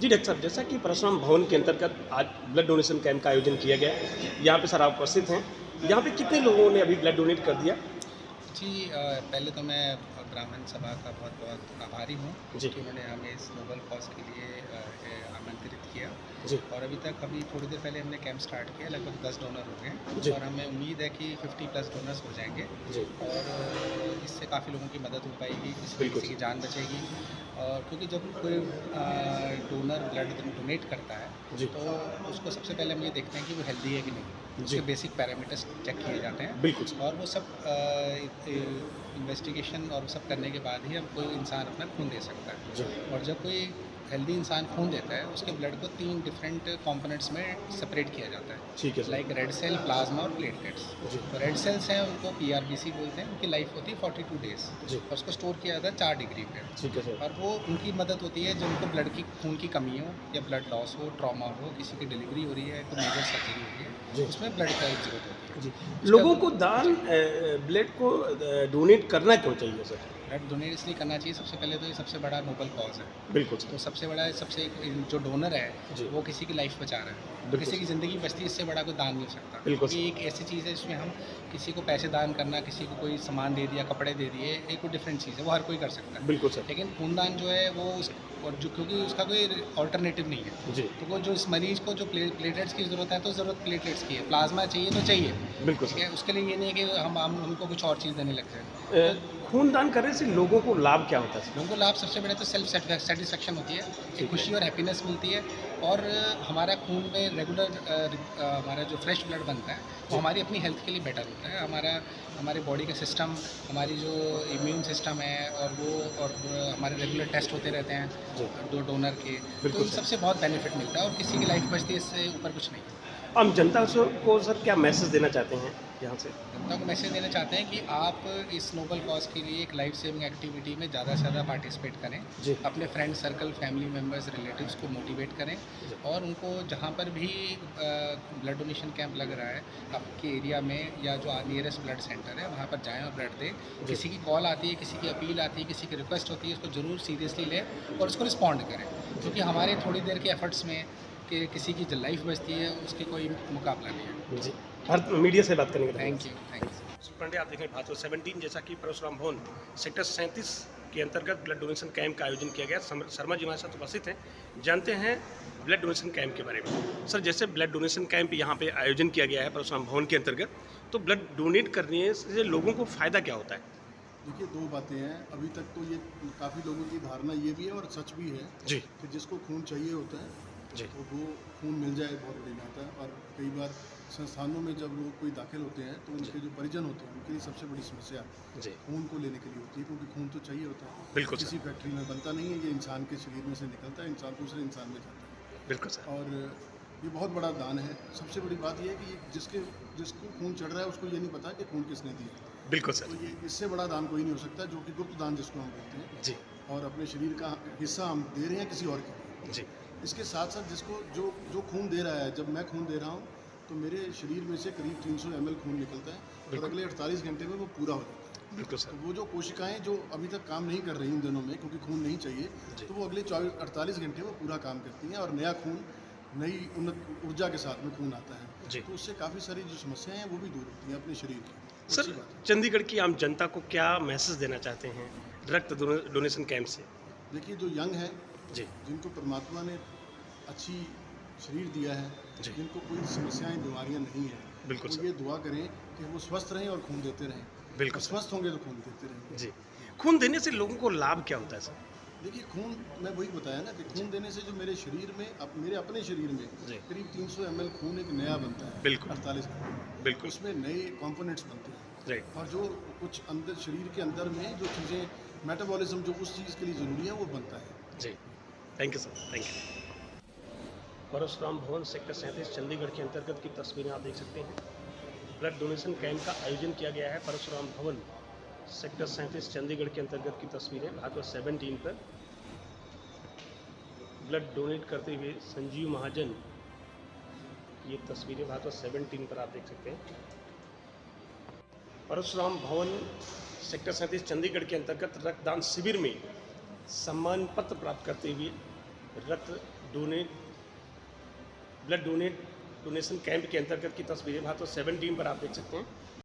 जी doctor साहब, जैसा कि परशुराम भवन के अंतर्गत आज ब्लड डोनेशन कैंप का आयोजन किया गया है। यहाँ पे सर आप उपस्थित हैं। यहाँ पे कितने लोगों ने अभी ब्लड डोनेट कर दिया? जी पहले तो मैं ब्राह्मण सभा का बहुत बहुत आभारी हूँ जी। कि उन्होंने हमें इस नोबल कॉज के लिए आमंत्रित किया। जी। और अभी थोड़ी देर पहले हमने कैंप स्टार्ट किया, लगभग 10 डोनर हो गए जी। और हमें उम्मीद है कि 50 प्लस डोनर्स हो जाएंगे। जी। और इससे काफ़ी लोगों की मदद हो पाएगी, बिल्कुल किसी की जान बचेगी। और क्योंकि जब कोई डोनर ब्लड डोनेट करता है जी। तो उसको सबसे पहले हम ये देखते हैं कि वो हेल्दी है कि नहीं, जी। उसके बेसिक पैरामीटर्स चेक किए जाते हैं। बिल्कुल सर। और वो सब इन्वेस्टिगेशन और सब करने के बाद ही हम कोई इंसान अपना खून दे सकता है। जी। और जब कोई हेल्दी इंसान खून देता है, उसके ब्लड को 3 डिफरेंट कंपोनेंट्स में सेपरेट किया जाता है, ठीक है sir. Like red cell, plasma और प्लेटलेट्स। जी। तो रेड सेल्स हैं, उनको पीआरबीसी बोलते हैं, उनकी लाइफ होती है 42 डेज जी। और उसको स्टोर किया जाता है 4 डिग्री पे। ठीक है सर। और वो उनकी मदद होती है जिनको ब्लड की खून की कमी हो या ब्लड लॉस हो, ट्रॉमा हो, किसी की डिलीवरी हो रही है, कोई मेजर सर्जरी हो रही जी। है, उसमें ब्लड की जरूरत होती है। जी। उसका लोगों को दान ब्लड को डोनेट करना क्यों चाहिए सर? ब्लड डोनेट इसलिए करना चाहिए, सबसे पहले तो ये सबसे बड़ा नोबल कॉज है। बिल्कुल तो सर। सबसे बड़ा सबसे जो डोनर है जी। वो किसी की लाइफ बचा रहा है, बिल्कुल किसी की सर। ज़िंदगी बचती है, इससे बड़ा कोई दान नहीं हो सकता। बिल्कुल क्योंकि एक ऐसी चीज़ है जिसमें हम किसी को पैसे दान करना, किसी को कोई सामान दे दिया, कपड़े दे दिए, एक कोई डिफरेंट चीज़ है, वो हर कोई कर सकता है। बिल्कुल सर। लेकिन खूनदान जो है वो और जो क्योंकि उसका कोई ऑल्टरनेटिव नहीं है, जी। तो वो जो इस मरीज़ को जो प्लेटलेट्स की ज़रूरत है तो ज़रूरत प्लेटलेट्स की है, प्लाज्मा चाहिए तो चाहिए। बिल्कुल ठीक सर। है, उसके लिए ये नहीं है कि हम उनको कुछ और चीज़ देने लग जाए। तो खून दान करने से लोगों को लाभ क्या होता है सर? लोगों को लाभ सबसे बड़े तो सेल्फ सेटिस्फेक्शन होती है, ठीक एक खुशी और हैप्पीनेस मिलती है। और हमारा खून में रेगुलर हमारा जो फ्रेश ब्लड बनता है वो हमारी अपनी हेल्थ के लिए बेटर होता है। हमारे बॉडी का सिस्टम, हमारी जो इम्यून सिस्टम है और हमारे रेगुलर टेस्ट होते रहते जी। हैं डोनर के। तो बिल्कुल इन सर। सबसे बहुत बेनिफिट मिलता है और किसी की लाइफ बचती है, इससे ऊपर कुछ नहीं है। हम जनता को सर क्या मैसेज देना चाहते हैं यहाँ से? जनता को मैसेज देना चाहते हैं कि आप इस नोबल कॉज के लिए एक लाइफ सेविंग एक्टिविटी में ज़्यादा से ज़्यादा पार्टिसिपेट करें। जी। अपने friend circle, family members, relatives को मोटिवेट करें जी। और उनको जहाँ पर भी ब्लड डोनेशन कैंप लग रहा है आपके एरिया में या जो नियरेस्ट ब्लड सेंटर है वहाँ पर जाएं और ब्लड दें। किसी की कॉल आती है, किसी की अपील आती है, किसी की रिक्वेस्ट होती है, उसको ज़रूर सीरियसली लें और उसको रिस्पॉन्ड करें, क्योंकि हमारे थोड़ी देर के एफर्ट्स में कि किसी की जो लाइफ बचती है उसकी कोई मुकाबला नहीं है। जी। भारत मीडिया से बात करने के लिए थैंक यू। पांडे, आप देखें भारत 17 जैसा कि परशुराम भवन सेक्टर 37 के अंतर्गत ब्लड डोनेशन कैंप का आयोजन किया गया। शर्मा जी हमारे साथ उपस्थित हैं, जानते हैं ब्लड डोनेशन कैंप के बारे में। सर, जैसे ब्लड डोनेशन कैंप यहाँ पे आयोजन किया गया है परशुराम भवन के अंतर्गत, तो ब्लड डोनेट करने से लोगों को फ़ायदा क्या होता है? देखिए, 2 बातें हैं। अभी तक तो ये काफ़ी लोगों की धारणा ये भी है और सच भी है जी। कि जिसको खून चाहिए होता है जी। तो वो खून मिल जाए, बहुत बड़ी बात है। और कई बार संस्थानों में जब लोग कोई दाखिल होते हैं तो उनके जो परिजन होते हैं उनके लिए सबसे बड़ी समस्या जी। खून को लेने के लिए होती है, क्योंकि खून तो चाहिए होता है। बिल्कुल सर। किसी फैक्ट्री में बनता नहीं है, ये इंसान के शरीर में से निकलता है, इंसान दूसरे इंसान में जाता है। बिल्कुल सर। और ये बहुत बड़ा दान है। सबसे बड़ी बात यह है कि जिसको खून चढ़ रहा है उसको ये नहीं पता कि खून किसने दिया। बिल्कुल तो सर। ये इससे बड़ा दान कोई नहीं हो सकता, जो कि गुप्त दान जिसको हम बोलते हैं। जी। और अपने शरीर का हिस्सा हम दे रहे हैं किसी और के लिए। जी। इसके साथ साथ जिसको जो खून दे रहा है, जब मैं खून दे रहा हूँ तो मेरे शरीर में से करीब 300 ml खून निकलता है और अगले 48 घंटे में वो पूरा हो जाता है। बिल्कुल तो सर। वो जो कोशिकाएं जो अभी तक काम नहीं कर रही उन दिनों में, क्योंकि खून नहीं चाहिए, जी। तो वो अगले 48 घंटे में पूरा काम करती हैं और नया खून नई उन्नत ऊर्जा के साथ में खून आता है। जी। तो उससे काफ़ी सारी जो समस्याएं हैं वो भी दूर होती हैं अपने शरीर की। सर, अच्छी बात है। चंडीगढ़ की आम जनता को क्या मैसेज देना चाहते हैं रक्त डोनेशन कैंप से? देखिए, जो यंग है, जी। जिनको परमात्मा ने अच्छी शरीर दिया है, जी। जिनको कोई समस्याएं, बीमारियां नहीं हैं, बिल्कुल वो सर। ये दुआ करें कि वो स्वस्थ रहें और खून देते रहें। बिल्कुल और सर। स्वस्थ होंगे तो खून देते रहेंगे। जी। खून देने से लोगों को लाभ क्या होता है सर? देखिए, खून, मैं वही बताया ना कि खून देने से जो मेरे शरीर में, मेरे अपने शरीर में जी। करीब 300 ml खून एक नया बनता है। बिल्कुल। 48 घंटे में। बिल्कुल। उसमें नए कंपोनेंट्स बनते हैं राइट। और जो कुछ अंदर शरीर के अंदर में जो चीज़ें, मेटाबॉलिज्म जो उस चीज़ के लिए ज़रूरी है वो बनता है। जी। Thank you sir. Thank you. Parshuram Bhawan sector 37 Chandigarh के अंतर्गत की तस्वीरें आप देख सकते हैं। ब्लड डोनेशन कैंप का आयोजन किया गया है परशुराम भवन सेक्टर 37 चंडीगढ़ के अंतर्गत की तस्वीरें। भागवत 17 पर ब्लड डोनेट करते हुए संजीव महाजन, ये तस्वीरें भागवत 17 पर आप देख सकते हैं। परशुराम भवन सेक्टर 37 चंडीगढ़ के अंतर्गत रक्तदान शिविर में सम्मान पत्र प्राप्त करते हुए ब्लड डोनेशन कैंप के अंतर्गत की तस्वीरें। तो 17 पर आप देख सकते हैं